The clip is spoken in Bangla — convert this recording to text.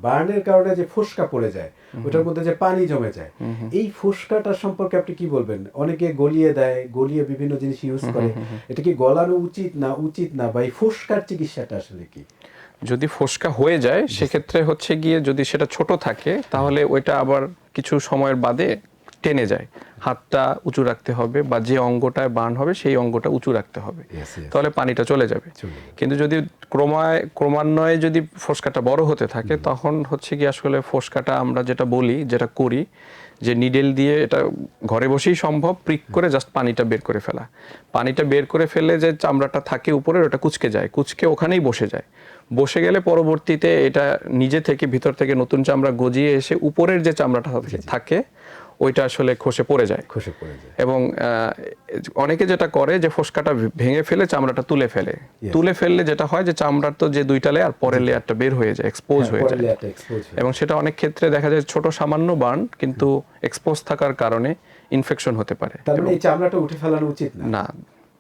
বার্নের কারণে যে ফোসকা পড়ে যায়, ওটার মধ্যে যে পানি জমে যায়, এই ফোসকাটা সম্পর্কে আপনি কি বলবেন? অনেকে গলিয়ে দেয়, গলিয়ে বিভিন্ন জিনিস ইউজ করে, এটা কি গলানো উচিত না, বা এই ফোসকার চিকিৎসাটা আসলে কি? যদি ফোসকা হয়ে যায় সেক্ষেত্রে হচ্ছে গিয়ে, যদি সেটা ছোট থাকে তাহলে ওইটা আবার কিছু সময়ের বাদে টেনে যায়। হাতটা উঁচু রাখতে হবে, বা যে অঙ্গটায় বার্ন হবে সেই অঙ্গটা উঁচু রাখতে হবে, তাহলে পানিটা চলে যাবে। কিন্তু যদি ক্রমান্বয়ে যদি ফোসকাটা বড় হতে থাকে, তখন হচ্ছে কি আসলে ফোসকাটা আমরা যেটা করি যে নিডেল দিয়ে, এটা ঘরে বসেই সম্ভব, প্রিক করে জাস্ট পানিটা বের করে ফেলা। পানিটা বের করে ফেললে যে চামড়াটা থাকে উপরে, ওটা কুঁচকে যায়, কুঁচকে ওখানেই বসে যায়। বসে গেলে পরবর্তীতে এটা নিজে থেকে ভিতর থেকে নতুন চামড়া গজিয়ে এসে উপরের যে চামড়াটা থাকে ওইটা আসলে খসে পড়ে যায়। এবং অনেকে যেটা করে যে ফোসকাটা ভেঙে ফেলে চামড়াটা তুলে ফেললে যেটা হয় যে চামড়ার তো যে দুইটা লেয়ার, পরের লেয়ারটা বের হয়ে যায়, এক্সপোজ হয়ে যায়। এবং সেটা অনেক ক্ষেত্রে দেখা যায় ছোট সামান্য বার্ন, কিন্তু এক্সপোজ থাকার কারণে ইনফেকশন হতে পারে। তার মানে এই চামড়াটা উঠে ফেলানো উচিত না।